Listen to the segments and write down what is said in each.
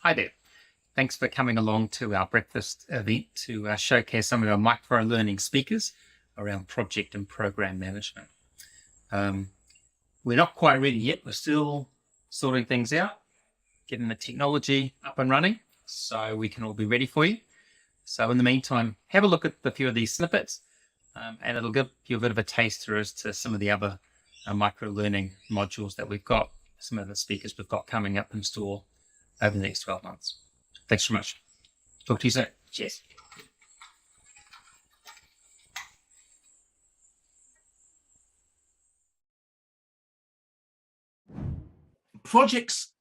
Hi there. Thanks for coming along to our breakfast event to showcase some of our micro-learning speakers around project and program management. We're not quite ready yet. We're still sorting things out, getting the technology up and running so we can all be ready for you. So in the meantime, have a look at a few of these snippets and it'll give you a bit of a taster as to some of the other micro-learning modules that we've got, some of the speakers we've got coming up in store over the next 12 months. Thanks so much. Talk to you soon. Cheers. Projects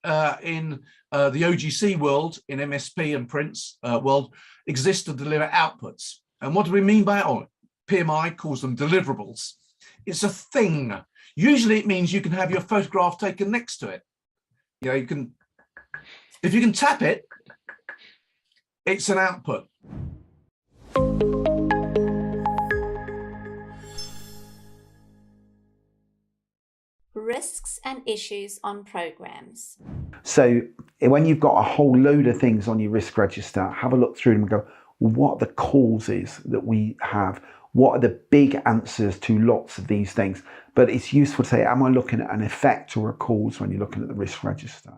in the OGC world, in MSP and Prince world, exist to deliver outputs. And what do we mean by it? Oh, PMI calls them deliverables. It's a thing. Usually it means you can have your photograph taken next to it. You know, you can, if you can tap it, it's an output. Risks and issues on programs. So when you've got a whole load of things on your risk register, have a look through them and go, what are the causes that we have? What are the big answers to lots of these things? But it's useful to say, am I looking at an effect or a cause when you're looking at the risk register?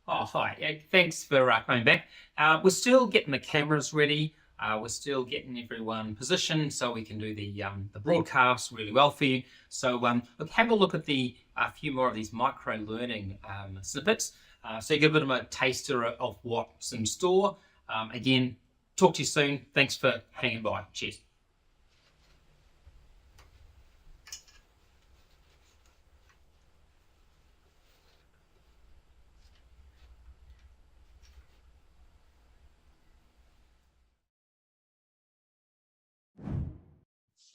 Oh, hi. Thanks for coming back. We're still getting the cameras ready. We're still getting everyone positioned so we can do the broadcast really well for you. So look, have a look at a few more of these micro-learning snippets. So you get a bit of a taster of what's in store. Again, talk to you soon. Thanks for hanging by. Cheers.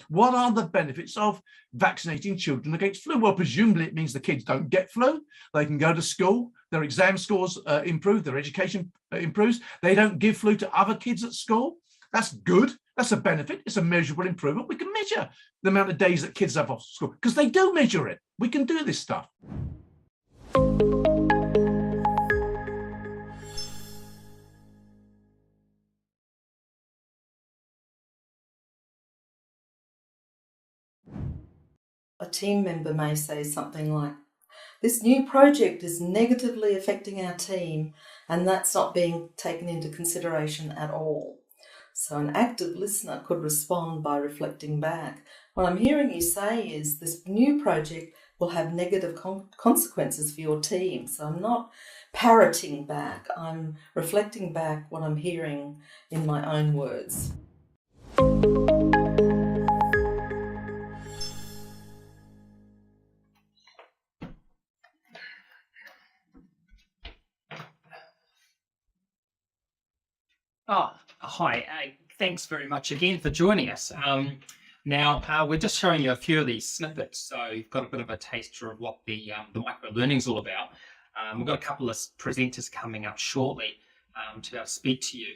What are the benefits of vaccinating children against flu? Well, presumably it means the kids don't get flu. They can go to school, their exam scores improve, their education improves. They don't give flu to other kids at school. That's good. That's a benefit. It's a measurable improvement. We can measure the amount of days that kids have off school because they do measure it. We can do this stuff. A team member may say something like, this new project is negatively affecting our team, and that's not being taken into consideration at all. So an active listener could respond by reflecting back. What I'm hearing you say is this new project will have negative consequences for your team. So I'm not parroting back, I'm reflecting back what I'm hearing in my own words. Oh, hi. Thanks very much again for joining us. Now, we're just showing you a few of these snippets, so you've got a bit of a taster of what the micro-learning is all about. We've got a couple of presenters coming up shortly to be able to speak to you.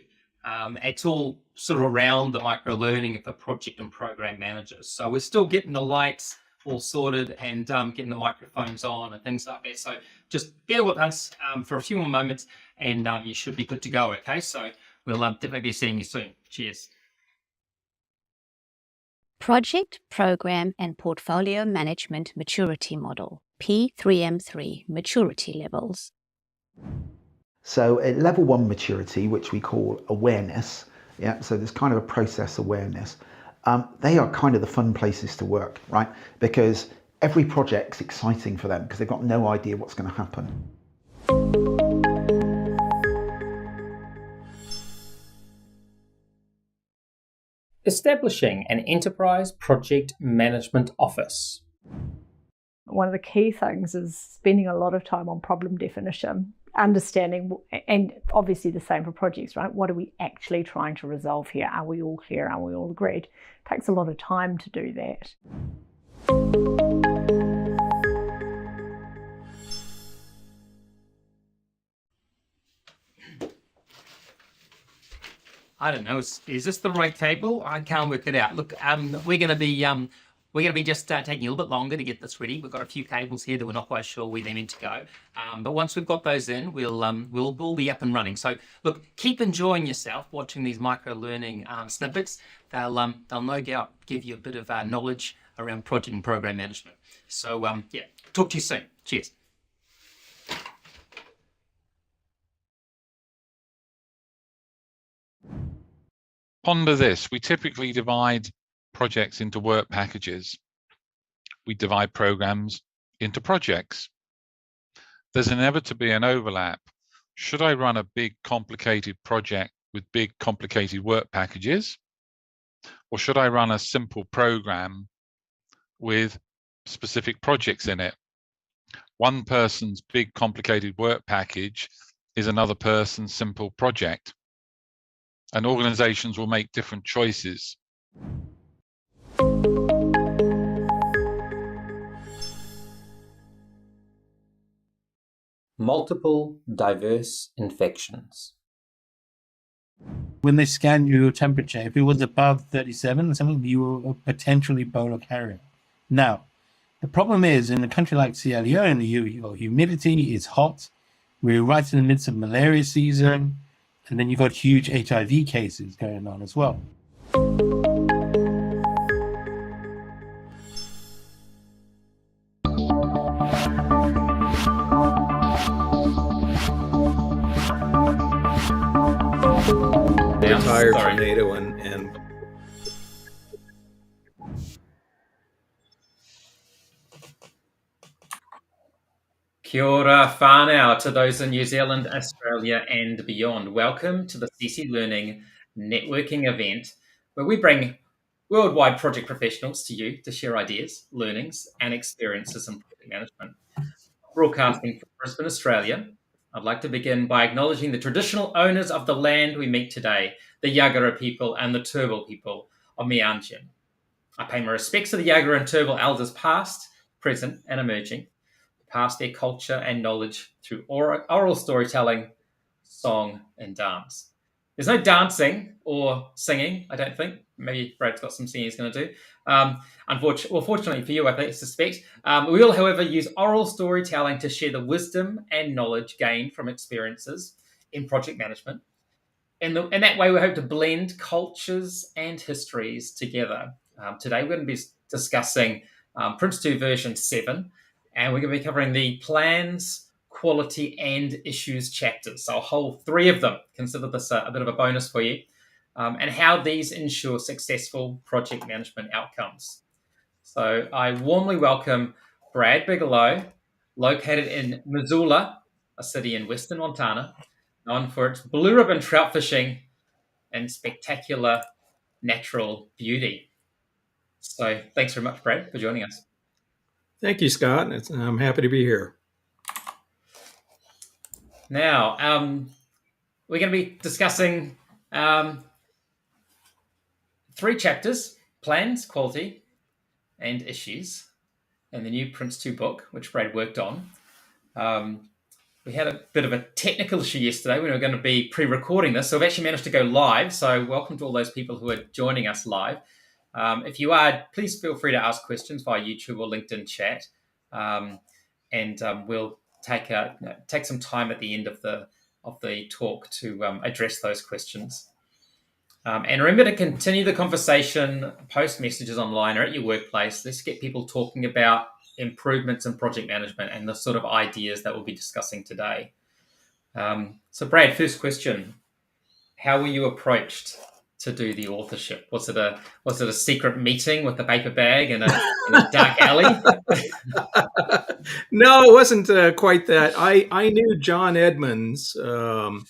It's all sort of around the micro-learning of the project and program managers. So we're still getting the lights all sorted and getting the microphones on and things like that. So just bear with us for a few more moments and you should be good to go, okay? So we'll definitely be seeing you soon. Cheers. Project, Program and Portfolio Management Maturity Model, P3M3 Maturity Levels. So at level 1 maturity, which we call awareness, so there's kind of a process awareness, they are kind of the fun places to work, right? Because every project's exciting for them because they've got no idea what's going to happen. Establishing an enterprise project management office. One of the key things is spending a lot of time on problem definition, understanding, and obviously the same for projects, right? What are we actually trying to resolve here? Are we all clear? Are we all agreed? It takes a lot of time to do that. I don't know. Is this the right table? I can't work it out. Look, we're going to be just taking a little bit longer to get this ready. We've got a few cables here that we're not quite sure where they're meant to go. But once we've got those in, we'll be up and running. So look, keep enjoying yourself watching these micro learning snippets. They'll no doubt give you a bit of knowledge around project and program management. So yeah, talk to you soon. Cheers. Ponder this. We typically divide projects into work packages. We divide programs into projects. There's inevitably an overlap. Should I run a big, complicated project with big, complicated work packages? Or should I run a simple program with specific projects in it? One person's big, complicated work package is another person's simple project. And organizations will make different choices. Multiple diverse infections. When they scan your temperature, if it was above 37 or something, you were a potentially Ebola carrier. Now, the problem is in a country like Sierra Leone, your humidity is hot. We're right in the midst of malaria season. And then you've got huge HIV cases going on as well. Retired from NATO and Kia ora whānau to those in New Zealand, Australia and beyond. Welcome to the CC Learning networking event where we bring worldwide project professionals to you to share ideas, learnings and experiences in project management. Broadcasting from Brisbane, Australia, I'd like to begin by acknowledging the traditional owners of the land we meet today, the Yagara people and the Turrbal people of Meanjin. I pay my respects to the Yagara and Turrbal elders past, present and emerging, pass their culture and knowledge through oral storytelling, song, and dance. There's no dancing or singing, I don't think. Maybe Brad's got some singing he's going to do. Fortunately for you, I suspect. We will, however, use oral storytelling to share the wisdom and knowledge gained from experiences in project management. In that way, we hope to blend cultures and histories together. Today, we're going to be discussing PRINCE2 version 7, and we're going to be covering the plans, quality, and issues chapters. So a whole 3 of them. Consider this a bit of a bonus for you. And how these ensure successful project management outcomes. So I warmly welcome Brad Bigelow, located in Missoula, a city in western Montana, known for its blue ribbon trout fishing and spectacular natural beauty. So thanks very much, Brad, for joining us. Thank you, Scott. I'm happy to be here. Now, we're going to be discussing 3 chapters: plans, quality, and issues, in the new PRINCE2 book, which Brad worked on. We had a bit of a technical issue yesterday when we were going to be pre-recording this, so we've actually managed to go live. So welcome to all those people who are joining us live. If you are, please feel free to ask questions via YouTube or LinkedIn chat, and we'll take some time at the end of the talk to address those questions. And remember to continue the conversation, post messages online or at your workplace. Let's get people talking about improvements in project management and the sort of ideas that we'll be discussing today. So Brad, first question: how were you approached to do the authorship? Was it a secret meeting with a paper bag in a dark alley? No, it wasn't quite that. I knew John Edmonds, who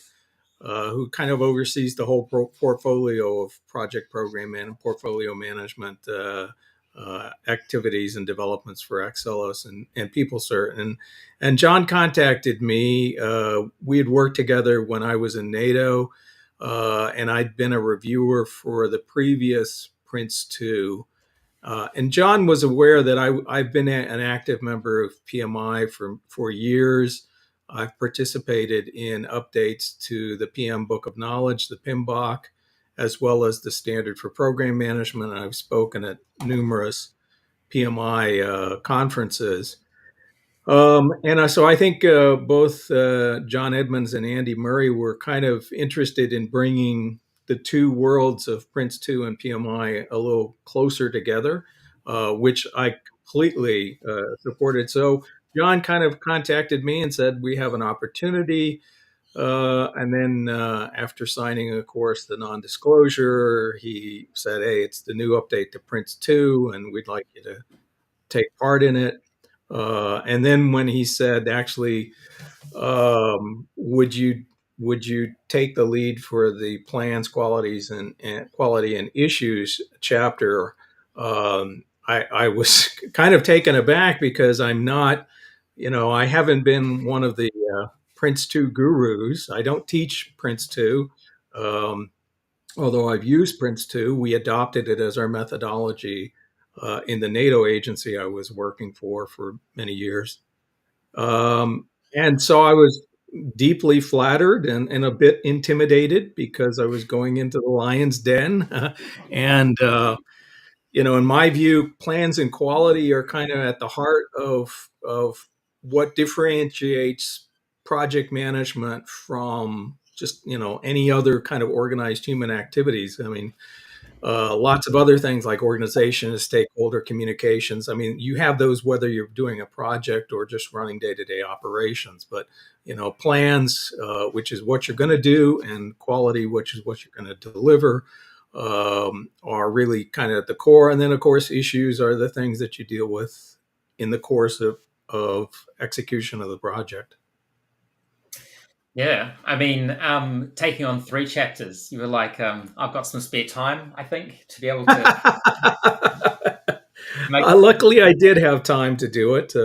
kind of oversees the whole portfolio of project program and portfolio management activities and developments for Axelos and PeopleCert. And John contacted me. We had worked together when I was in NATO, and I'd been a reviewer for the previous PRINCE2. And John was aware that I've been an active member of PMI for years. I've participated in updates to the PMBoK of Knowledge, the PMBoK, as well as the standard for program management. I've spoken at numerous PMI conferences. So I think both John Edmonds and Andy Murray were kind of interested in bringing the two worlds of Prince2 and PMI a little closer together, which I completely supported. So John kind of contacted me and said, we have an opportunity. And then after signing, of course, the non-disclosure, he said, hey, it's the new update to Prince2, and we'd like you to take part in it. And then when he said, actually, would you take the lead for the plans, qualities, and quality and issues chapter? I was kind of taken aback because I'm not, I haven't been one of the Prince2 gurus. I don't teach Prince2. Although I've used Prince2, we adopted it as our methodology in the NATO agency I was working for many years. And so I was deeply flattered and a bit intimidated because I was going into the lion's den. And, in my view, plans and quality are kind of at the heart of what differentiates project management from just, any other kind of organized human activities. I mean, lots of other things like organization and stakeholder communications. I mean, you have those whether you're doing a project or just running day-to-day operations. But plans, which is what you're going to do, and quality, which is what you're going to deliver, are really kind of at the core. And then, of course, issues are the things that you deal with in the course of execution of the project. Yeah, I mean, taking on 3 chapters, you were like, I've got some spare time, I think, to be able to make. Luckily, I did have time to do it,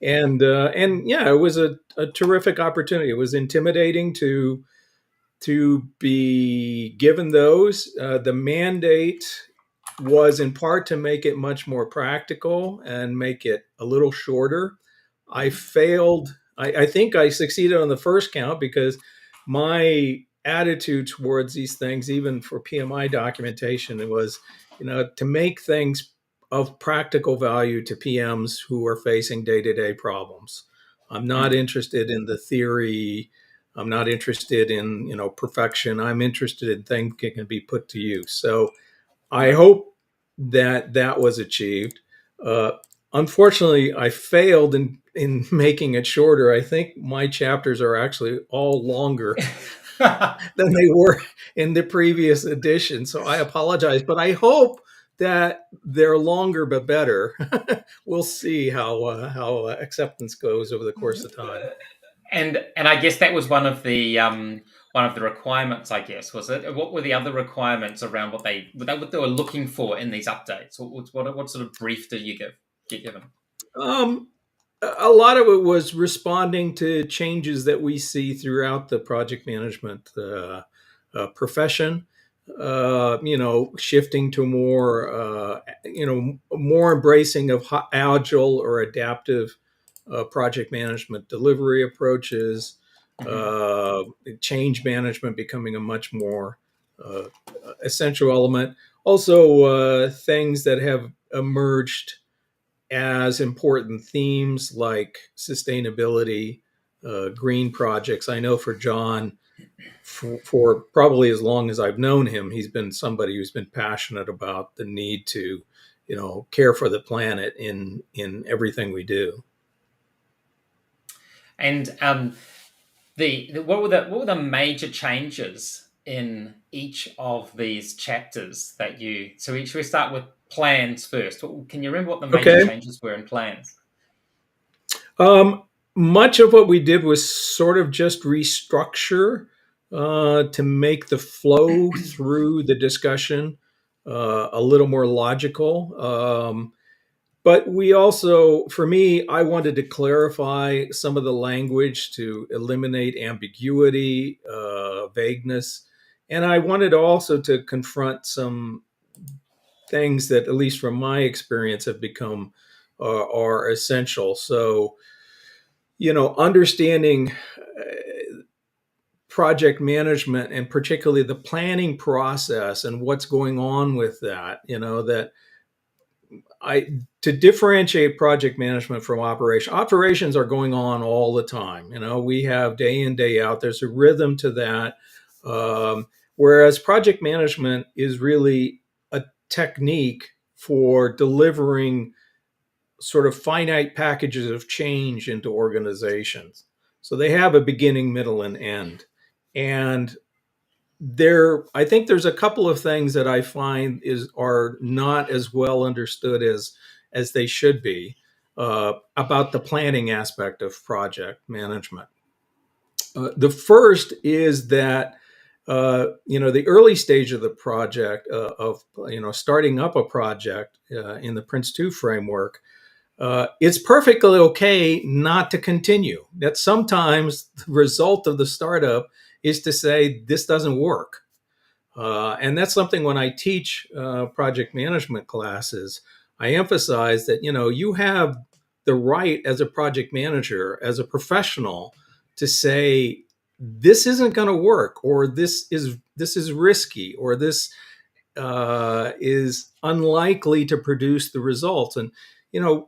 and yeah, it was a terrific opportunity. It was intimidating to be given those. The mandate was in part to make it much more practical and make it a little shorter. I failed. I think I succeeded on the first count because my attitude towards these things, even for PMI documentation, it was, to make things of practical value to PMs who are facing day-to-day problems. I'm not interested in the theory. I'm not interested in, perfection. I'm interested in things that can be put to use. So I hope that was achieved. Unfortunately, I failed in making it shorter. I think my chapters are actually all longer than they were in the previous edition. So I apologize, but I hope that they're longer but better. We'll see how acceptance goes over the course of time. And I guess that was one of the requirements, I guess, was it? What were the other requirements around what they were looking for in these updates? What sort of brief did you get given? A lot of it was responding to changes that we see throughout the project management profession. Shifting to more, more embracing of agile or adaptive project management delivery approaches, change management becoming a much more essential element. Also, things that have emerged as important themes like sustainability, green projects. I know for John, for probably as long as I've known him, he's been somebody who's been passionate about the need to, care for the planet in everything we do. And what were the major changes in each of these chapters that you? So should we start with plans first? Can you remember what the major changes were in plans? Much of what we did was sort of just restructure to make the flow through the discussion a little more logical. But we also, for me, I wanted to clarify some of the language to eliminate ambiguity, vagueness. And I wanted also to confront some things that, at least from my experience, have become are essential. So, understanding project management, and particularly the planning process and what's going on with that, that to differentiate project management from operations are going on all the time. We have day in, day out, there's a rhythm to that. Whereas project management is really a technique for delivering sort of finite packages of change into organizations. So they have a beginning, middle, and end. And I think there's a couple of things that I find are not as well understood as they should be about the planning aspect of project management. The first is that the early stage of the project of starting up a project in the PRINCE2 framework, it's perfectly okay not to continue. That sometimes the result of the startup is to say, this doesn't work. And that's something when I teach project management classes, I emphasize that, you have the right as a project manager, as a professional, to say, this isn't going to work, or this is risky, or this is unlikely to produce the results. And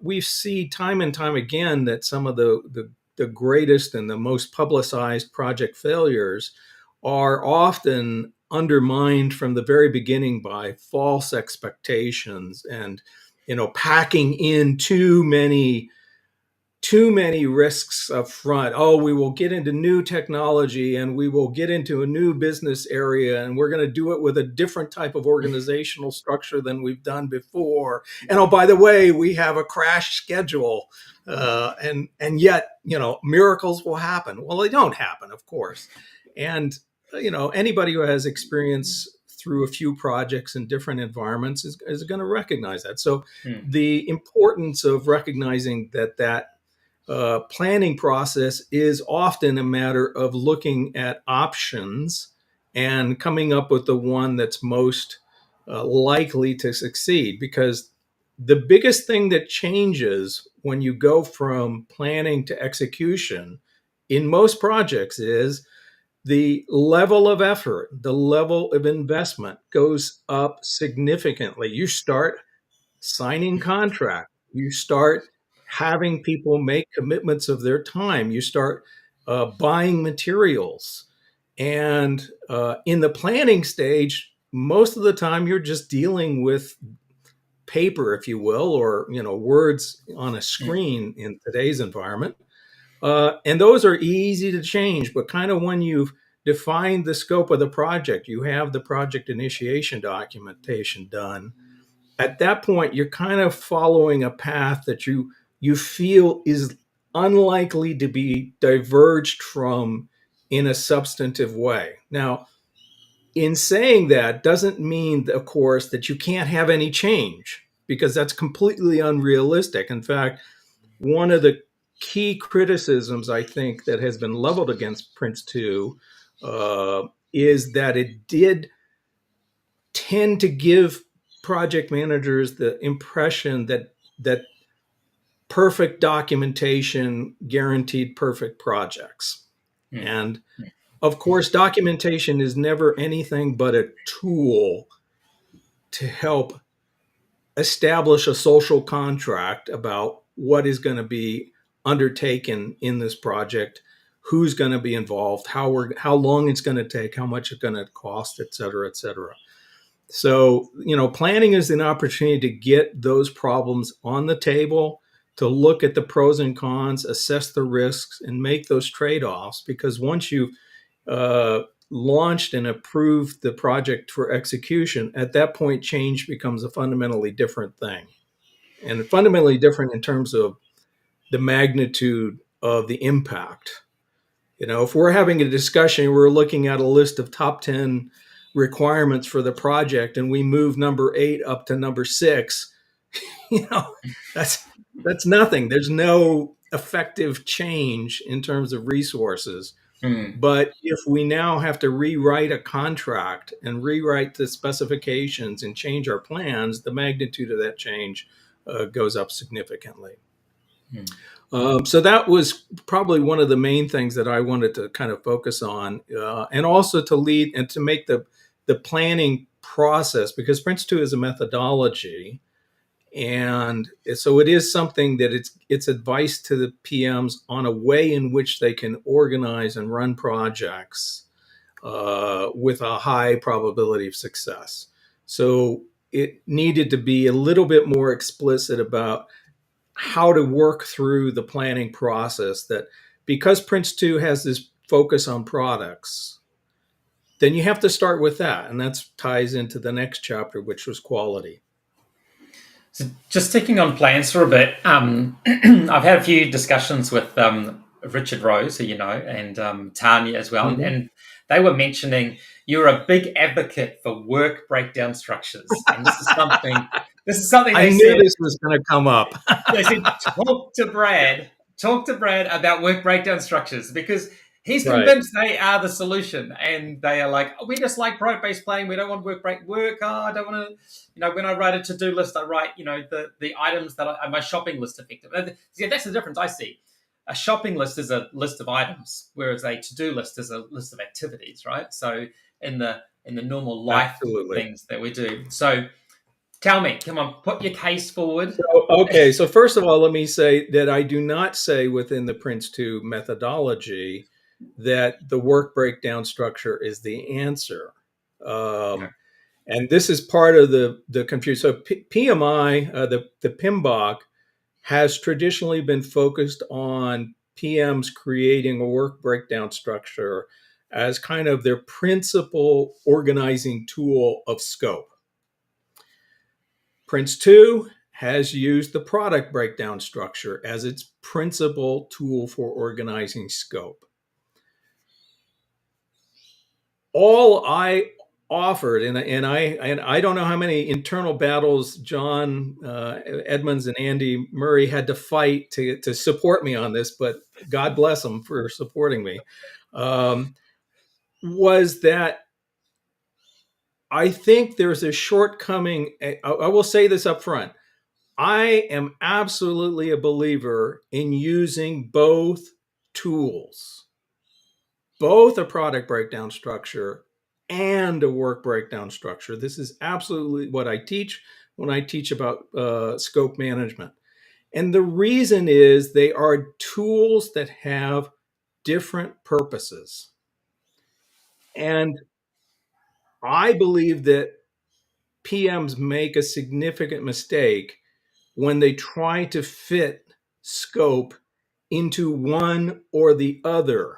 we see time and time again that some of the greatest and the most publicized project failures are often undermined from the very beginning by false expectations and packing in too many risks up front. Oh, we will get into new technology, and we will get into a new business area, and we're going to do it with a different type of organizational structure than we've done before. And oh, by the way, we have a crash schedule, and yet miracles will happen. Well, they don't happen, of course. And anybody who has experience through a few projects in different environments is going to recognize that. So the importance of recognizing that planning process is often a matter of looking at options and coming up with the one that's most likely to succeed. Because the biggest thing that changes when you go from planning to execution in most projects is the level of effort, the level of investment goes up significantly. You start signing contracts. You start having people make commitments of their time. You start buying materials. And in the planning stage, most of the time you're just dealing with paper, if you will, or words on a screen in today's environment. And those are easy to change, but kind of when you've defined the scope of the project, you have the project initiation documentation done. At that point, you're kind of following a path that you feel is unlikely to be diverged from in a substantive way. Now, in saying that doesn't mean, of course, that you can't have any change, because that's completely unrealistic. In fact, one of the key criticisms I think that has been leveled against PRINCE2 is that it did tend to give project managers the impression that perfect documentation guaranteed perfect projects. And of course, documentation is never anything but a tool to help establish a social contract about what is going to be undertaken in this project, who's going to be involved, how long it's going to take, how much it's going to cost, et cetera, et cetera. So, planning is an opportunity to get those problems on the table, to look at the pros and cons, assess the risks, and make those trade-offs. Because once you've launched and approved the project for execution, at that point, change becomes a fundamentally different thing. And fundamentally different in terms of the magnitude of the impact. If we're having a discussion, we're looking at a list of top 10 requirements for the project, and we move number 8 up to number 6, that's nothing. There's no effective change in terms of resources. But if we now have to rewrite a contract and rewrite the specifications and change our plans, the magnitude of that change goes up significantly. So that was probably one of the main things that I wanted to kind of focus on, and also to lead and to make the planning process, because Prince2 is a methodology, and so it is something that it's advice to the PMs on a way in which they can organize and run projects with a high probability of success. So it needed to be a little bit more explicit about how to work through the planning process, that because Prince2 has this focus on products, then you have to start with that. And that ties into the next chapter, which was quality. So just sticking on plans for a bit, I've had a few discussions with Richard Rose, who you know, and Tanya as well, and they were mentioning you're a big advocate for work breakdown structures, and this is something. This is something I they knew said. this was going to come up. They said talk to Brad about work breakdown structures, because he's Right. convinced they are the solution, and they are like, oh, we just like product-based planning. We don't want work. Oh, I don't want to. You know, when I write a to-do list, I write, you know, the items that my shopping list effective. Yeah, that's the difference I see. A shopping list is a list of items, whereas a to-do list is a list of activities, right? So in the normal life Absolutely. things that we do. So tell me, come on, put your case forward. Okay, so first of all, let me say that I do not say within the Prince2 methodology that the work breakdown structure is the answer. And this is part of the confusion. So PMI, the PMBoK, has traditionally been focused on PMs creating a work breakdown structure as kind of their principal organizing tool of scope. Prince2 has used the product breakdown structure as its principal tool for organizing scope. All I offered, and I don't know how many internal battles John Edmonds and Andy Murray had to fight to support me on this, but God bless them for supporting me, was that I think there's a shortcoming. I will say this up front. I am absolutely a believer in using both tools, both a product breakdown structure and a work breakdown structure. This is absolutely what I teach when I teach about scope management. And the reason is they are tools that have different purposes. And I believe that PMs make a significant mistake when they try to fit scope into one or the other.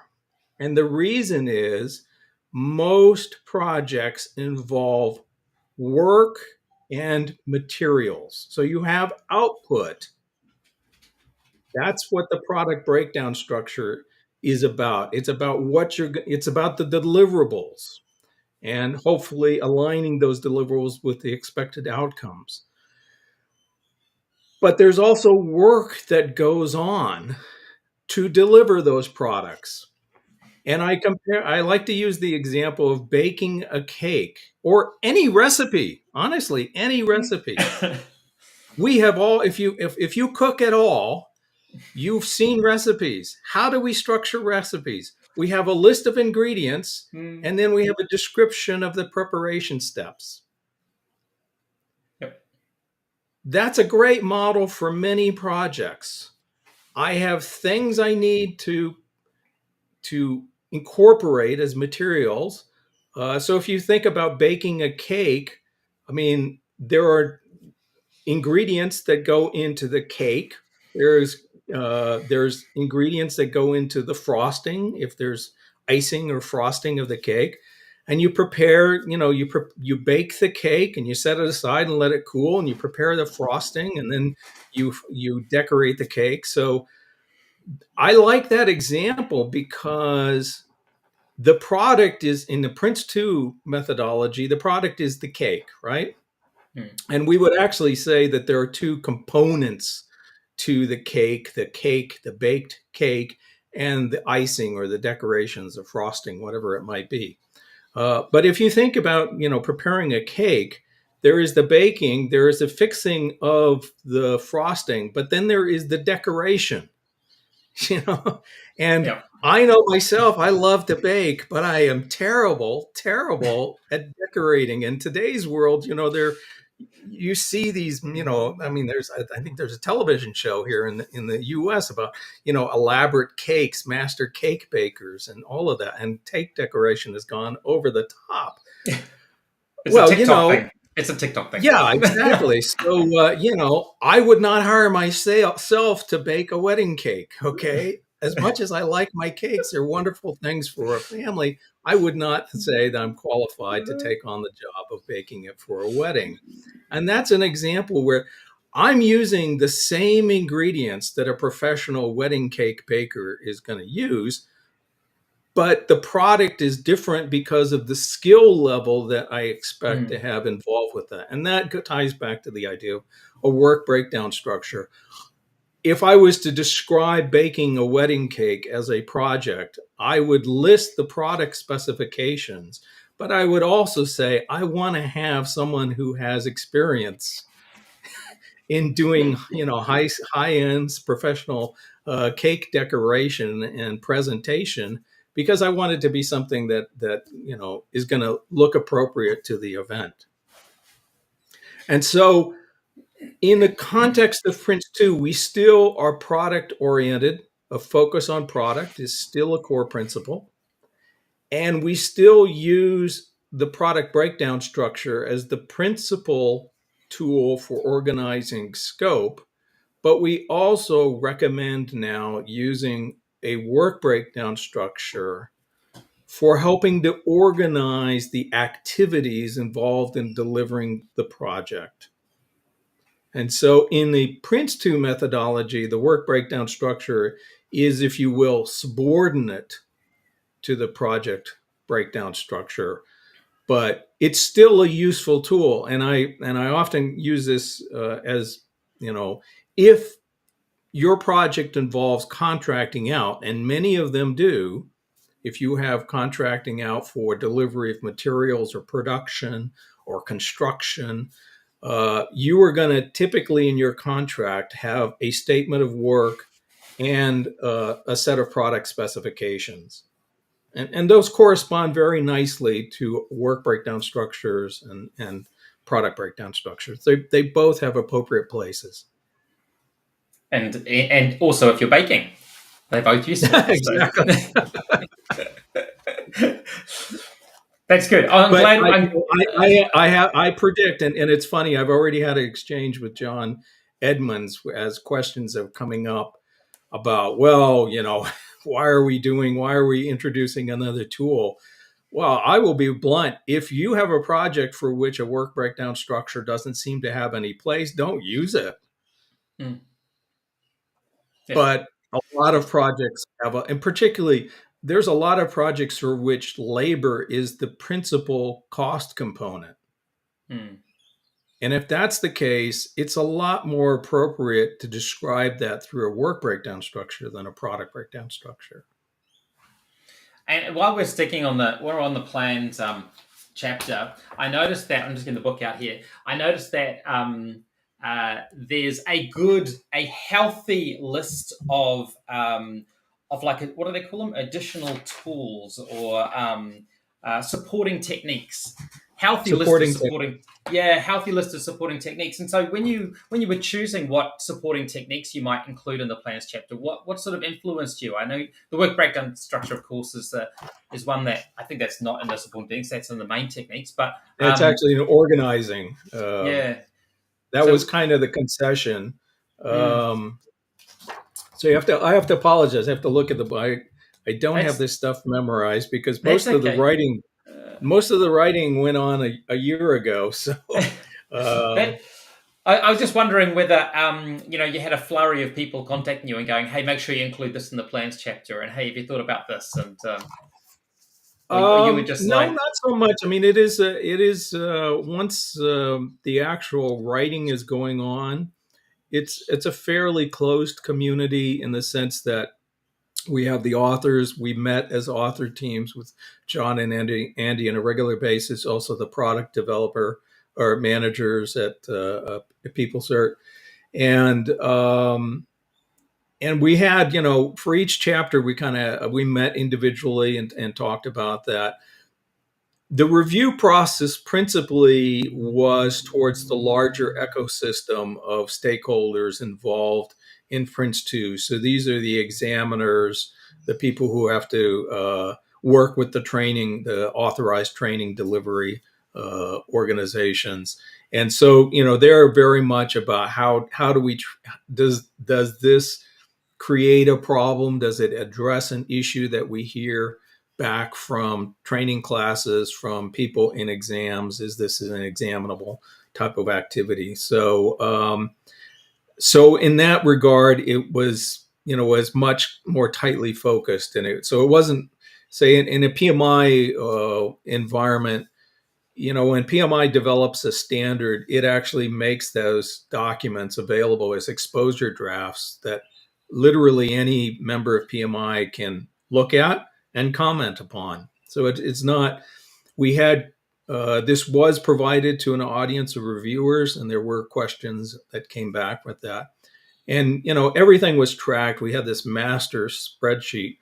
And the reason is most projects involve work and materials. So you have output. That's what the product breakdown structure is about. It's about it's about the deliverables and hopefully aligning those deliverables with the expected outcomes. But there's also work that goes on to deliver those products. And I like to use the example of baking a cake or any recipe, honestly, any recipe. We have all, if you cook at all, you've seen recipes. How do we structure recipes? We have a list of ingredients, and then we have a description of the preparation steps. Yep. That's a great model for many projects. I have things I need to incorporate as materials. So if you think about baking a cake, I mean, there are ingredients that go into the cake. There's ingredients that go into the frosting, if there's icing or frosting of the cake. And you prepare, you bake the cake and you set it aside and let it cool, and you prepare the frosting, and then you decorate the cake. So I like that example because the product is, in the Prince2 methodology, the product is the cake, right? And we would actually say that there are two components to the cake, the baked cake, and the icing or the decorations, the frosting, whatever it might be. But if you think about, preparing a cake, there is the baking, there is the fixing of the frosting, but then there is the decoration. you know, and Yeah. I know myself, I love to bake, but I am terrible at decorating. In today's world, you see these, I mean, I think there's a television show here in the US about, elaborate cakes, master cake bakers and all of that. And cake decoration has gone over the top. It's a TikTok thing. It's a TikTok thing. Yeah, exactly. So, I would not hire myself to bake a wedding cake. Okay. As much as I like my cakes, they're wonderful things for a family. I would not say that I'm qualified to take on the job of baking it for a wedding. And that's an example where I'm using the same ingredients that a professional wedding cake baker is going to use, but the product is different because of the skill level that I expect to have involved with that. And that ties back to the idea of a work breakdown structure. If I was to describe baking a wedding cake as a project, I would list the product specifications, but I would also say I want to have someone who has experience in doing, high-end professional cake decoration and presentation, because I want it to be something that is going to look appropriate to the event. And so, in the context of Prince2, we still are product oriented. A focus on product is still a core principle. And we still use the product breakdown structure as the principal tool for organizing scope. But we also recommend now using a work breakdown structure for helping to organize the activities involved in delivering the project. And so in the Prince2 methodology, the work breakdown structure is, if you will, subordinate to the project breakdown structure, but it's still a useful tool. And I often use this as, if your project involves contracting out, and many of them do, if you have contracting out for delivery of materials or production or construction, you are going to typically in your contract have a statement of work and a set of product specifications. And those correspond very nicely to work breakdown structures and product breakdown structures. They both have appropriate places. And also, if you're baking, they both use it. Exactly. That's good. I'm glad. I predict, and it's funny. I've already had an exchange with John Edmonds as questions are coming up about, why are we introducing another tool? Well, I will be blunt. If you have a project for which a work breakdown structure doesn't seem to have any place, don't use it. Yeah. But a lot of projects have, and particularly, there's a lot of projects for which labor is the principal cost component. And if that's the case, it's a lot more appropriate to describe that through a work breakdown structure than a product breakdown structure. And while we're we're on the plans chapter, I noticed that, I'm just getting the book out here. I noticed that there's a healthy list of like, what do they call them? Additional tools or supporting techniques. Healthy list of supporting techniques. And so when you were choosing what supporting techniques you might include in the plans chapter, what sort of influenced you? I know the work breakdown structure, of course, is one that I think that's not in the supporting techniques, that's in the main techniques, but it's actually an organizing. That was kind of the concession. So I have to apologize. I have to look at the book. I don't have this stuff memorized because most of the writing went on a year ago. So I was just wondering whether you had a flurry of people contacting you and going, "Hey, make sure you include this in the plans chapter," and "Hey, have you thought about this?" And or you were just no, not so much. I mean, it is once the actual writing is going on, it's a fairly closed community in the sense that we have the authors. We met as author teams with John and Andy on a regular basis. Also, the product developer or managers at PeopleCert, and and we had, for each chapter, we met individually and talked about that. The review process principally was towards the larger ecosystem of stakeholders involved in Prince2. So these are the examiners, the people who have to work with the training, the authorized training delivery organizations. And so, they're very much about how do we, does this create a problem? Does it address an issue that we hear back from training classes, from people in exams? Is this an examinable type of activity? So, so in that regard, it was, was much more tightly focused in it. So it wasn't, say, in a PMI environment, when PMI develops a standard, it actually makes those documents available as exposure drafts that literally any member of PMI can look at and comment upon. So it's not, we had, this was provided to an audience of reviewers, and there were questions that came back with that. And, everything was tracked. We had this master spreadsheet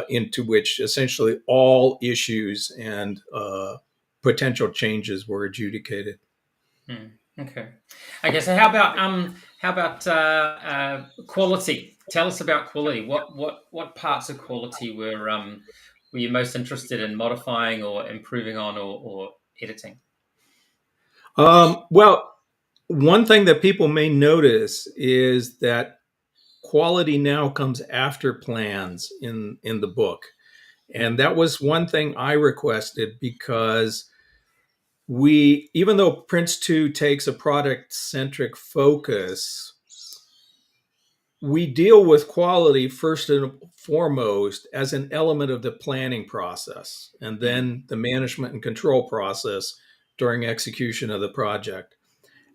into which essentially all issues and potential changes were adjudicated. Okay. Okay. So how about quality? Tell us about quality. What parts of quality were you most interested in modifying or improving on or editing? Well, one thing that people may notice is that quality now comes after plans in the book. And that was one thing I requested, because even though Prince2 takes a product-centric focus, we deal with quality first and foremost as an element of the planning process, and then the management and control process during execution of the project.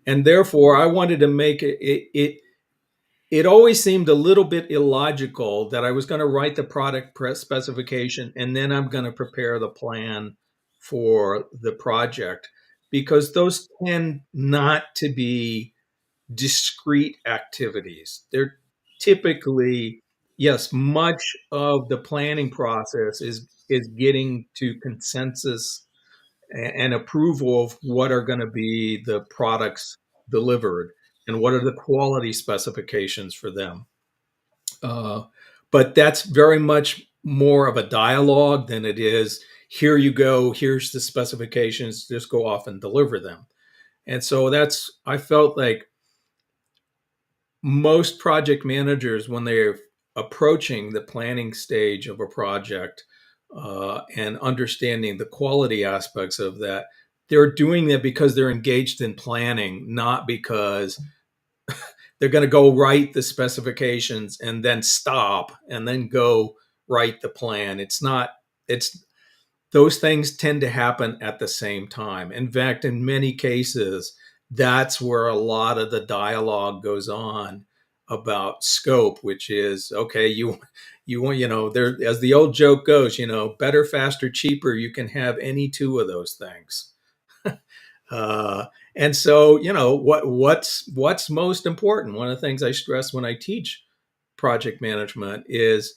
And therefore, I wanted to make it always seemed a little bit illogical that I was going to write the product specification and then I'm going to prepare the plan for the project, because those tend not to be discrete activities. They're typically, yes, much of the planning process is getting to consensus and approval of what are going to be the products delivered and what are the quality specifications for them. But that's very much more of a dialogue than it is, here you go, here's the specifications, just go off and deliver them. And so I felt like most project managers, when they're approaching the planning stage of a project and understanding the quality aspects of that, they're doing that because they're engaged in planning, not because they're going to go write the specifications and then stop and then go write the plan. Those things tend to happen at the same time. In fact, in many cases, that's where a lot of the dialogue goes on about scope, which is, okay, you want, there, as the old joke goes, better, faster, cheaper, you can have any two of those things. And so, what's most important? One of the things I stress when I teach project management is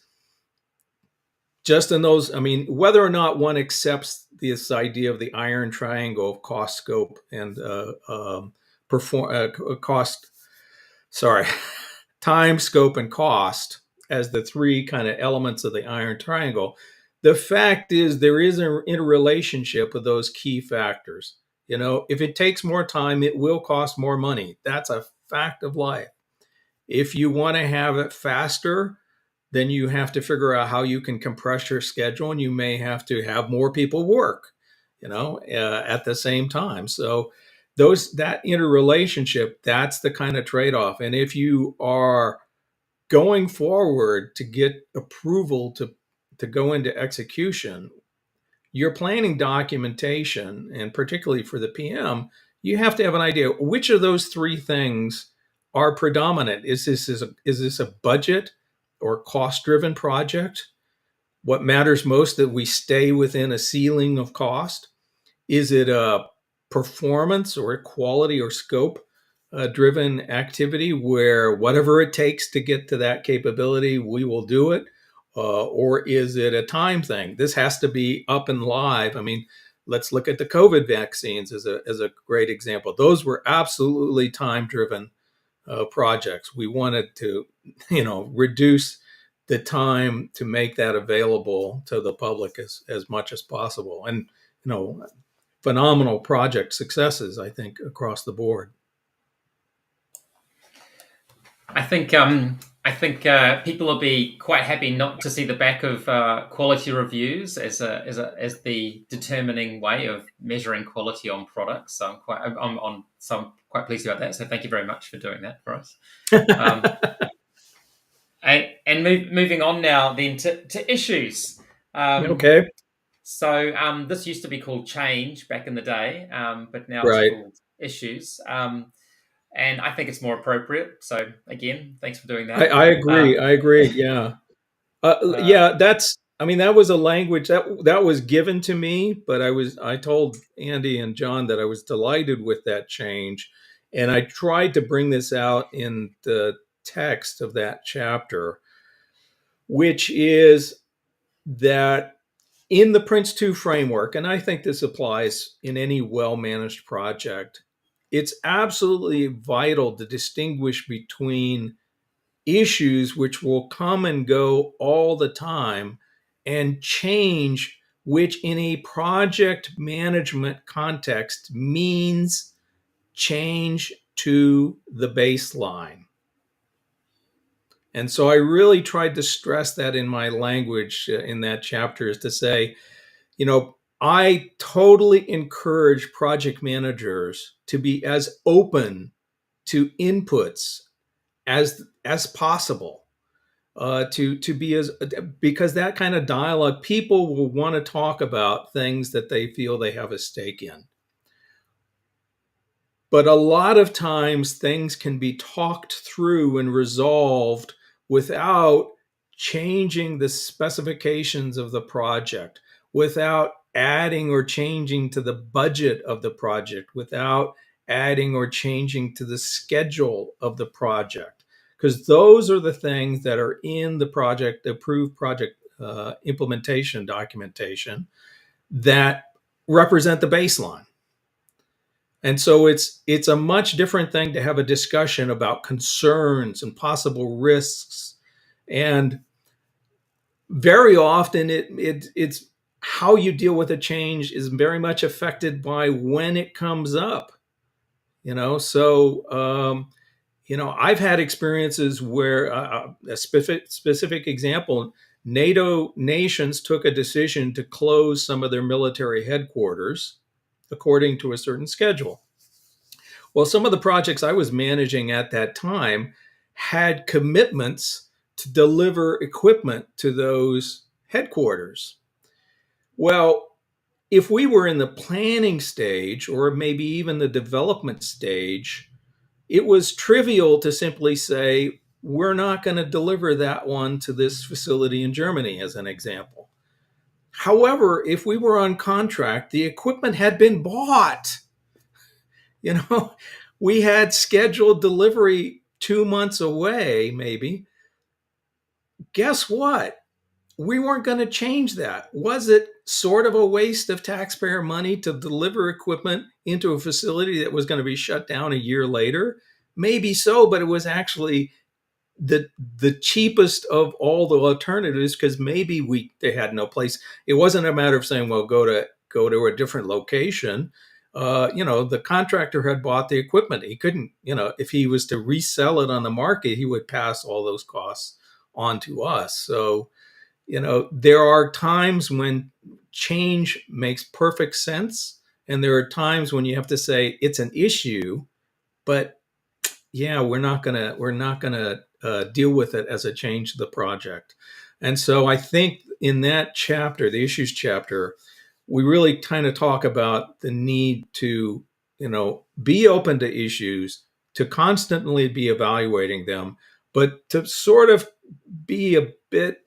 just in those, whether or not one accepts this idea of the iron triangle of cost, scope, and time, scope, and cost as the three kind of elements of the iron triangle. The fact is there is an interrelationship with those key factors. If it takes more time, it will cost more money. That's a fact of life. If you want to have it faster, then you have to figure out how you can compress your schedule, and you may have to have more people work, at the same time. So that interrelationship, that's the kind of trade-off. And if you are going forward to get approval to go into execution, your planning documentation, and particularly for the PM, you have to have an idea which of those three things are predominant. Is this a budget or cost-driven project? What matters most, that we stay within a ceiling of cost? Is it a performance or a quality or scope driven activity where whatever it takes to get to that capability, we will do it? Or is it a time thing? This has to be up and live. I mean, let's look at the COVID vaccines as a great example. Those were absolutely time-driven projects. We wanted to, reduce the time to make that available to the public as much as possible. And, phenomenal project successes, I think, across the board. I think people will be quite happy not to see the back of quality reviews as the determining way of measuring quality on products. So I'm quite pleased about that. So thank you very much for doing that for us. Moving on now then to issues. Okay. So this used to be called change back in the day, but now Right. it's called issues. And I think it's more appropriate. So again, thanks for doing that. I agree. I agree. Yeah. That was a language that was given to me, but I told Andy and John that I was delighted with that change. And I tried to bring this out in the text of that chapter, which is that in the PRINCE2 framework, and I think this applies in any well-managed project, it's absolutely vital to distinguish between issues which will come and go all the time and change, which in a project management context means change to the baseline. And so I really tried to stress that in my language in that chapter, is to say, I totally encourage project managers to be as open to inputs as possible, to be because that kind of dialogue, people will want to talk about things that they feel they have a stake in. But a lot of times things can be talked through and resolved without changing the specifications of the project, without adding or changing to the budget of the project, without adding or changing to the schedule of the project. Because those are the things that are in the approved project implementation documentation that represent the baseline. And so it's a much different thing to have a discussion about concerns and possible risks. And very often it's how you deal with a change is very much affected by when it comes up. I've had experiences where a specific example, NATO nations took a decision to close some of their military headquarters according to a certain schedule. Well, some of the projects I was managing at that time had commitments to deliver equipment to those headquarters. Well, if we were in the planning stage or maybe even the development stage, it was trivial to simply say, we're not going to deliver that one to this facility in Germany, as an example. However, if we were on contract, the equipment had been bought. We had scheduled delivery 2 months away, maybe. Guess what? We weren't going to change that. Was it sort of a waste of taxpayer money to deliver equipment into a facility that was going to be shut down a year later? Maybe so, but it was actually the cheapest of all the alternatives, because maybe they had no place. It wasn't a matter of saying, well, go to a different location. The contractor had bought the equipment. He couldn't, if he was to resell it on the market, he would pass all those costs on to us. So, there are times when change makes perfect sense. And there are times when you have to say it's an issue, but yeah, we're not gonna deal with it as a change to the project. And so I think in that chapter, the issues chapter, we really kind of talk about the need to, be open to issues, to constantly be evaluating them, but to sort of be a bit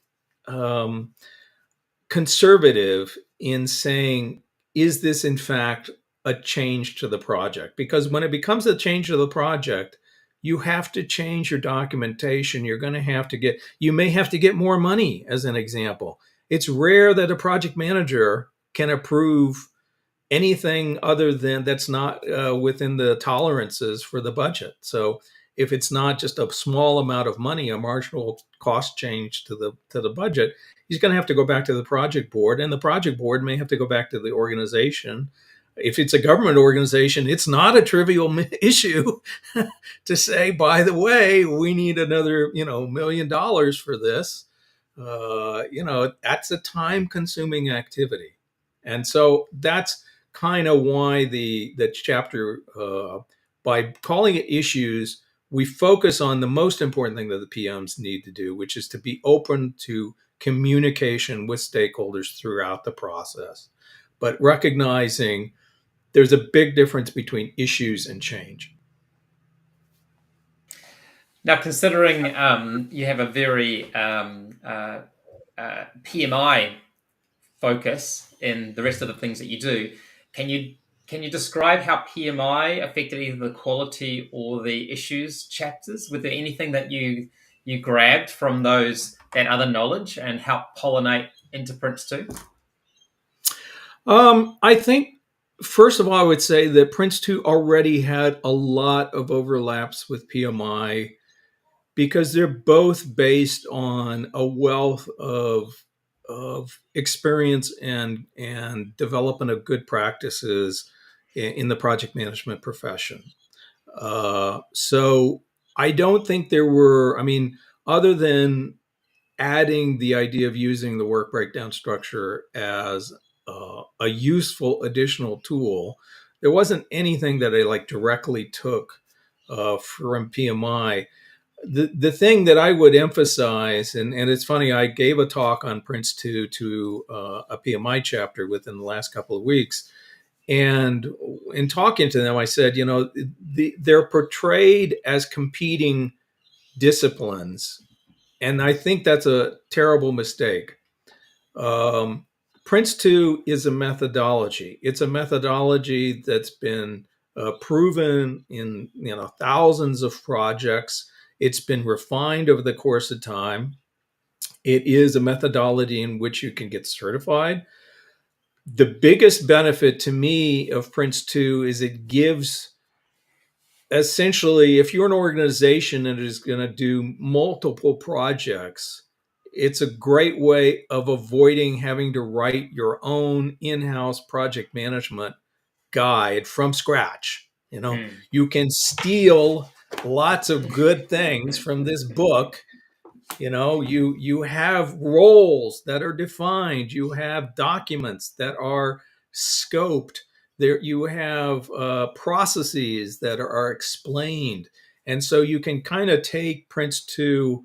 conservative in saying, is this in fact a change to the project, because when it becomes a change to the project, you have to change your documentation. You're going to have to you may have to get more money, as an example. It's rare that a project manager can approve anything other than that's not within the tolerances for the budget. So if it's not just a small amount of money, a marginal cost change to the budget, he's going to have to go back to the project board, and the project board may have to go back to the organization. If it's a government organization, it's not a trivial issue to say, by the way, we need another, $1 million for this. That's a time-consuming activity, and so that's kind of why the chapter, by calling it issues, we focus on the most important thing that the PMs need to do, which is to be open to communication with stakeholders throughout the process, but recognizing there's a big difference between issues and change. Now, considering you have a very PMI focus in the rest of the things that you do, can you describe how PMI affected either the quality or the issues chapters? Was there anything that you grabbed from that other knowledge and helped pollinate into PRINCE2? I think, first of all, I would say that PRINCE2 already had a lot of overlaps with PMI, because they're both based on a wealth of experience and development of good practices in the project management profession. So I don't think there were, other than adding the idea of using the work breakdown structure as a useful additional tool, there wasn't anything that I directly took from PMI. The thing that I would emphasize, and it's funny, I gave a talk on PRINCE2 to a PMI chapter within the last couple of weeks. And in talking to them, I said, they're portrayed as competing disciplines. And I think that's a terrible mistake. PRINCE2 is a methodology. It's a methodology that's been proven in thousands of projects. It's been refined over the course of time. It is a methodology in which you can get certified. The biggest benefit to me of PRINCE2 is it gives, essentially, if you're an organization that is going to do multiple projects, it's a great way of avoiding having to write your own in-house project management guide from scratch. You can steal lots of good things from this book. You have roles that are defined. You have documents that are scoped. There, you have processes that are explained, and so you can kind of take PRINCE2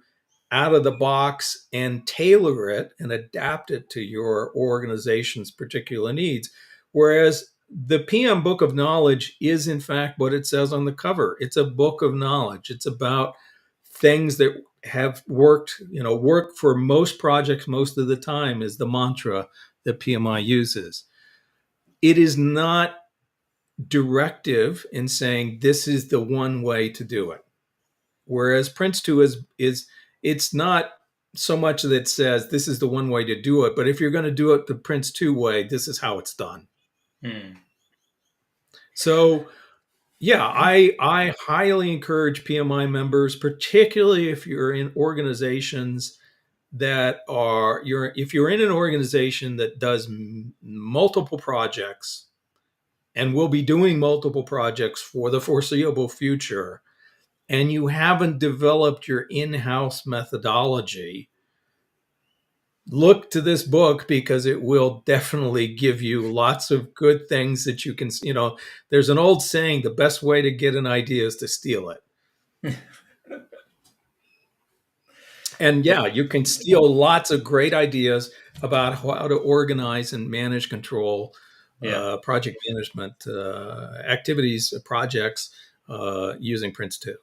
out of the box and tailor it and adapt it to your organization's particular needs. Whereas the PMBoK of knowledge is, in fact, what it says on the cover. It's a book of knowledge. It's about things that have worked for most projects most of the time, is the mantra that PMI uses. It is not directive in saying this is the one way to do it. Whereas PRINCE2 is it's not so much that it says this is the one way to do it, but if you're going to do it the PRINCE2 way, this is how it's done. So yeah, I highly encourage PMI members, particularly if you're in organizations that if you're in an organization that does multiple projects and will be doing multiple projects for the foreseeable future, and you haven't developed your in-house methodology, look to this book, because it will definitely give you lots of good things that you can, there's an old saying, the best way to get an idea is to steal it. And yeah, you can steal lots of great ideas about how to organize and manage, control project management activities, projects using PRINCE2.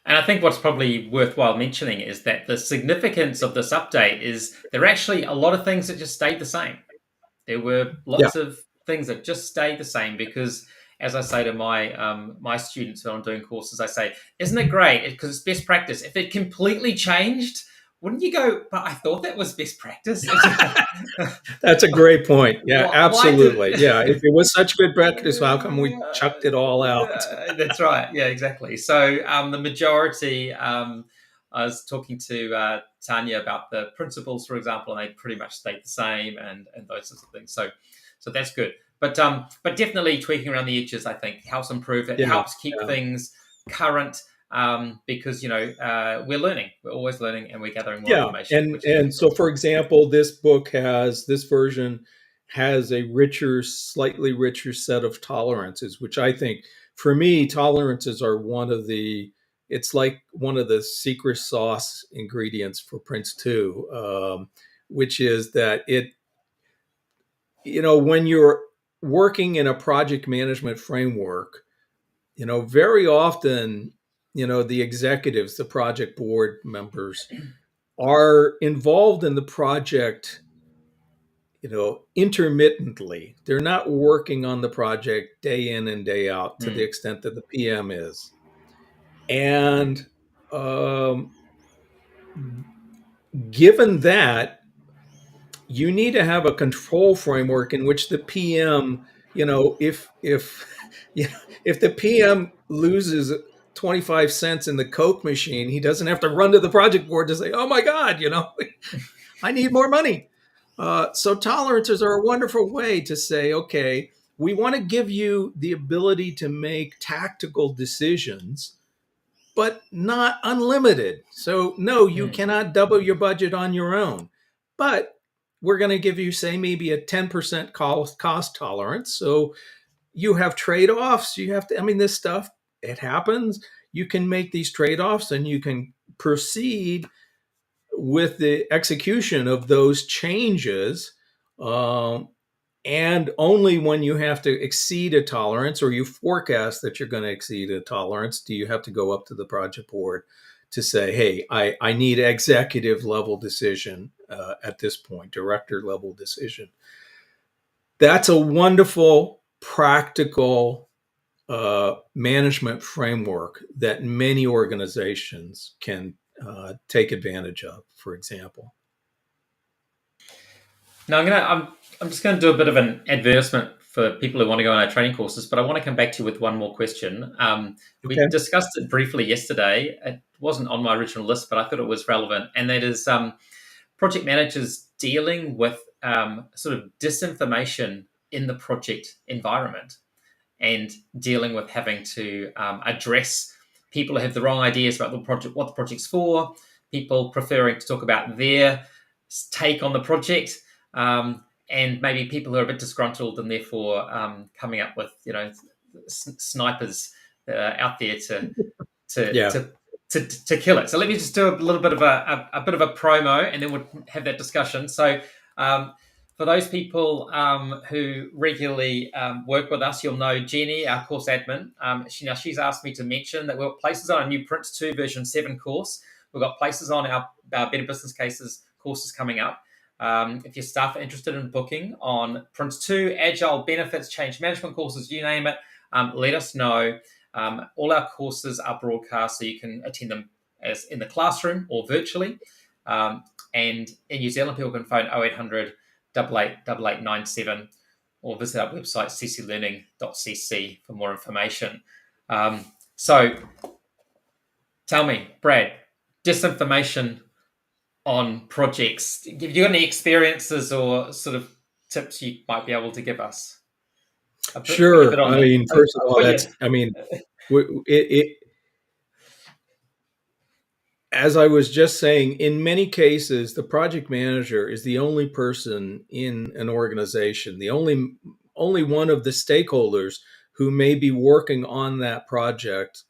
And I think what's probably worthwhile mentioning is that the significance of this update is there are actually a lot of things that just stayed the same. There were lots of things that just stay the same, because as I say to my students when I'm doing courses, I say, isn't it great? Because it's best practice. If it completely changed, wouldn't you go, but I thought that was best practice? That's a great point. Yeah, Why absolutely. did- Yeah, if it was such good practice, how come we chucked it all out? That's right. Yeah, exactly. So the majority, I was talking to Tanya about the principles, for example, and they pretty much stayed the same, and those sorts of things. So that's good. But definitely tweaking around the edges, I think, helps improve. It helps keep things current, because we're learning. We're always learning, and we're gathering more information. And so, for example, this version has a slightly richer set of tolerances, which I think, for me, tolerances are it's like one of the secret sauce ingredients for Prince2, which is that when you're working in a project management framework, very often, the executives, the project board members are involved in the project, intermittently. They're not working on the project day in and day out to the extent that the PM is. And given that, you need to have a control framework in which the PM, if the PM loses 25 cents in the Coke machine, he doesn't have to run to the project board to say, "Oh my God, I need more money." So tolerances are a wonderful way to say, okay, we want to give you the ability to make tactical decisions, but not unlimited. So no, you cannot double your budget on your own, but we're going to give you, say, maybe a 10% cost tolerance. So you have trade-offs. You have to, this stuff, it happens. You can make these trade-offs and you can proceed with the execution of those changes. And only when you have to exceed a tolerance, or you forecast that you're going to exceed a tolerance, do you have to go up to the project board to say, hey, I need executive level decision at this point, director level decision. That's a wonderful, practical management framework that many organizations can take advantage of, for example. Now I'm just going to do a bit of an advertisement for people who want to go on our training courses, but I want to come back to you with one more question. We discussed it briefly yesterday. It wasn't on my original list, but I thought it was relevant, and that is project managers dealing with sort of disinformation in the project environment, and dealing with having to address people who have the wrong ideas about the project, what the project's for, people preferring to talk about their take on the project, and maybe people who are a bit disgruntled and therefore coming up with snipers out there to kill it. So let me just do a little bit of a bit of a promo, and then we'll have that discussion. So for those people who regularly work with us, you'll know Jenny, our course admin. She's asked me to mention that we've got places on our new Prince2 version 7 course. We've got places on our Better Business Cases courses coming up. If your staff are interested in booking on Prince2, Agile, Benefits, Change Management courses, you name it, let us know. All our courses are broadcast, so you can attend them as in the classroom or virtually. And in New Zealand, people can phone 0800 888897 or visit our website, cclearning.cc, for more information. So tell me, Brad, disinformation on projects. Have you got any experiences or sort of tips you might be able to give us? Sure. First of all, as I was just saying, in many cases, the project manager is the only person in an organization, the only one of the stakeholders who may be working on that project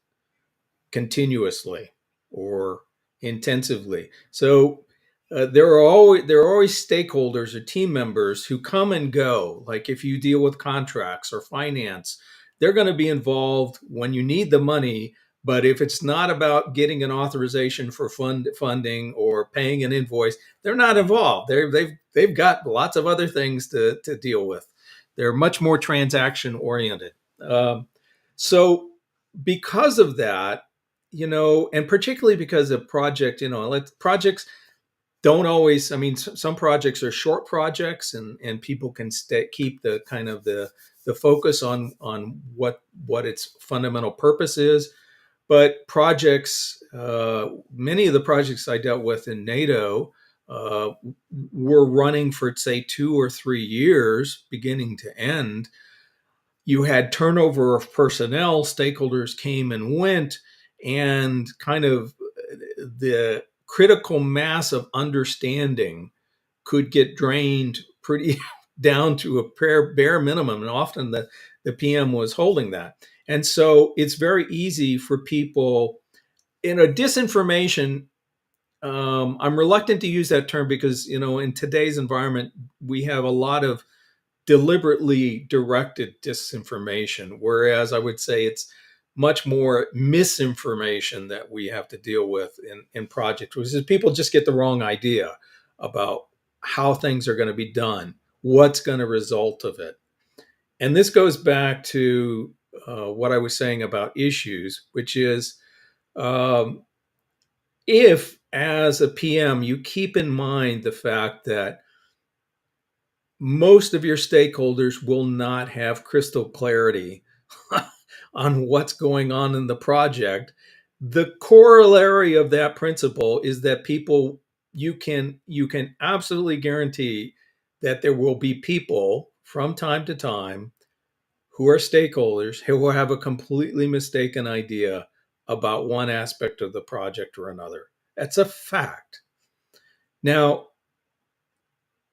continuously or intensively. So there are always stakeholders or team members who come and go. Like if you deal with contracts or finance, they're going to be involved when you need the money. But if it's not about getting an authorization for funding or paying an invoice, they're not involved. They've got lots of other things to deal with. They're much more transaction oriented. So because of that, and particularly because of project, projects don't always, I mean, some projects are short projects, and people can keep the kind of the focus on what its fundamental purpose is. But projects, many of the projects I dealt with in NATO were running for, say, 2 or 3 years, beginning to end. You had turnover of personnel, stakeholders came and went, and kind of the critical mass of understanding could get drained pretty down to a bare minimum. And often the PM was holding that. And so it's very easy for people in a disinformation. I'm reluctant to use that term because, in today's environment, we have a lot of deliberately directed disinformation, whereas I would say it's much more misinformation that we have to deal with in projects, which is people just get the wrong idea about how things are going to be done, what's going to result of it. And this goes back to what I was saying about issues, which is if as a PM, you keep in mind the fact that most of your stakeholders will not have crystal clarity on what's going on in the project. The corollary of that principle is that people, you can absolutely guarantee that there will be people from time to time who are stakeholders who will have a completely mistaken idea about one aspect of the project or another. That's a fact. Now,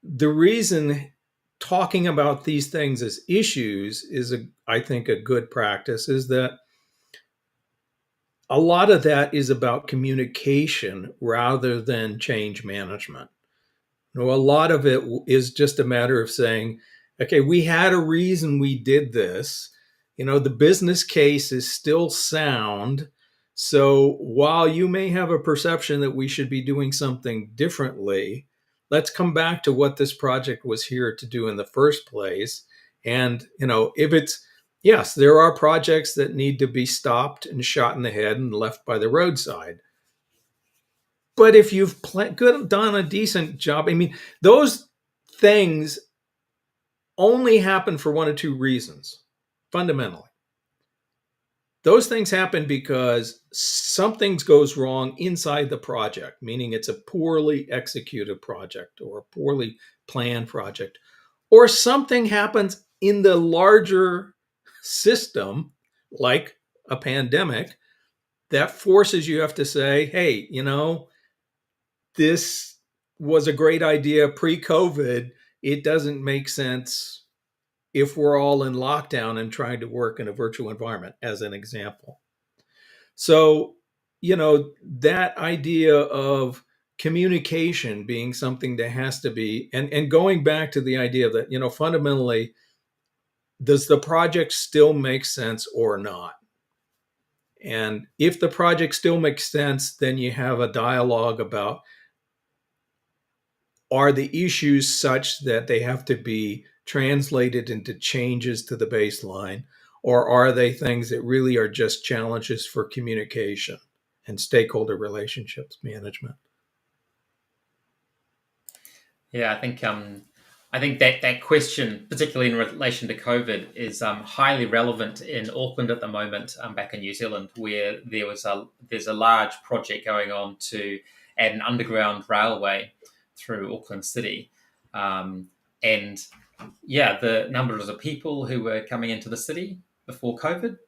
the reason talking about these things as issues is, I think, a good practice is that a lot of that is about communication rather than change management. A lot of it is just a matter of saying, okay, we had a reason we did this. The business case is still sound. So while you may have a perception that we should be doing something differently, let's come back to what this project was here to do in the first place. And, if it's, yes, there are projects that need to be stopped and shot in the head and left by the roadside. But if you've done a decent job, I mean, those things only happen for one of two reasons, fundamentally. Those things happen because something goes wrong inside the project, meaning it's a poorly executed project or a poorly planned project, or something happens in the larger system, like a pandemic, that forces you have to say, hey, this was a great idea pre-COVID. It doesn't make sense if we're all in lockdown and trying to work in a virtual environment, as an example. So, that idea of communication being something that has to be, and going back to the idea that, fundamentally, does the project still make sense or not? And if the project still makes sense, then you have a dialogue about, are the issues such that they have to be translated into changes to the baseline, or are they things that really are just challenges for communication and stakeholder relationships management? Yeah, I think that question, particularly in relation to COVID, is highly relevant in Auckland at the moment. Back in New Zealand, where there's a large project going on to add an underground railway through Auckland City, and yeah, the numbers of people who were coming into the city before COVID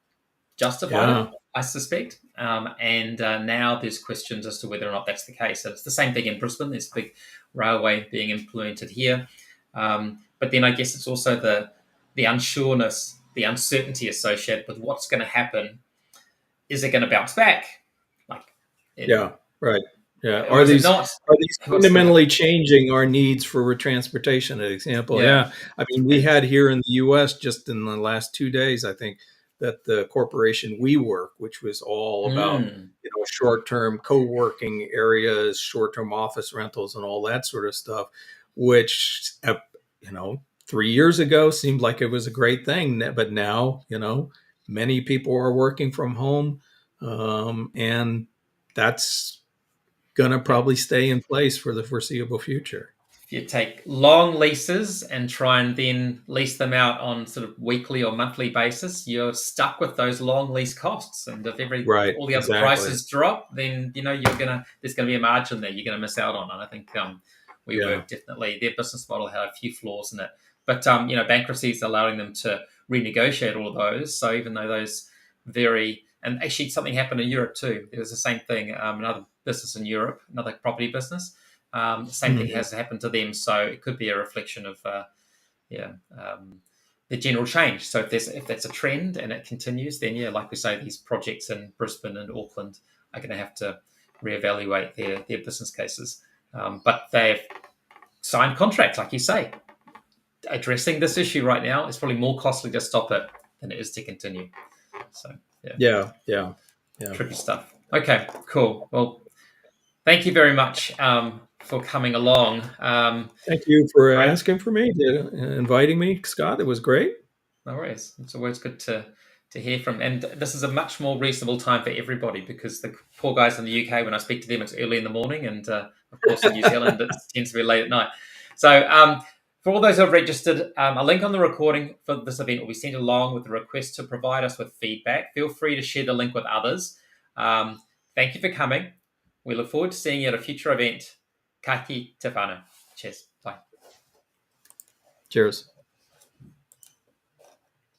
justified it, I suspect. And now there's questions as to whether or not that's the case. And it's the same thing in Brisbane. There's a big railway being implemented here. But then I guess it's also the unsureness, the uncertainty associated with what's going to happen. Is it going to bounce back? Right. Yeah. Or Are these What's fundamentally changing our needs for transportation, an example? Yeah. I mean, we had here in the US just in the last 2 days, I think, that the corporation WeWork, which was all about short-term co-working areas, short-term office rentals, and all that sort of stuff, which 3 years ago seemed like it was a great thing, but now, many people are working from home, and that's going to probably stay in place for the foreseeable future. If you take long leases and try and then lease them out on sort of weekly or monthly basis, you're stuck with those long lease costs. And if all the other prices drop, then there's gonna be a margin there you're gonna miss out on. And I think WeWork definitely, their business model had a few flaws in it, but bankruptcy is allowing them to renegotiate all of those. So even though those vary, and actually something happened in Europe too. There was the same thing. Another business in Europe, another property business. The same thing has happened to them, so it could be a reflection of the general change. So if that's a trend and it continues, then like we say, these projects in Brisbane and Auckland are going to have to reevaluate their business cases. But they've signed contracts, like you say. Addressing this issue right now is probably more costly to stop it than it is to continue. So yeah. Tricky stuff. Okay, cool. Well, thank you very much for coming along. Thank you for asking for me, inviting me, Scott. It was great. No worries. It's always good to hear from. And this is a much more reasonable time for everybody, because the poor guys in the UK, when I speak to them, it's early in the morning. And of course, in New Zealand, it tends to be late at night. So for all those who have registered, a link on the recording for this event will be sent along with the request to provide us with feedback. Feel free to share the link with others. Thank you for coming. We look forward to seeing you at a future event. Ka kite whānau. Cheers. Bye. Cheers.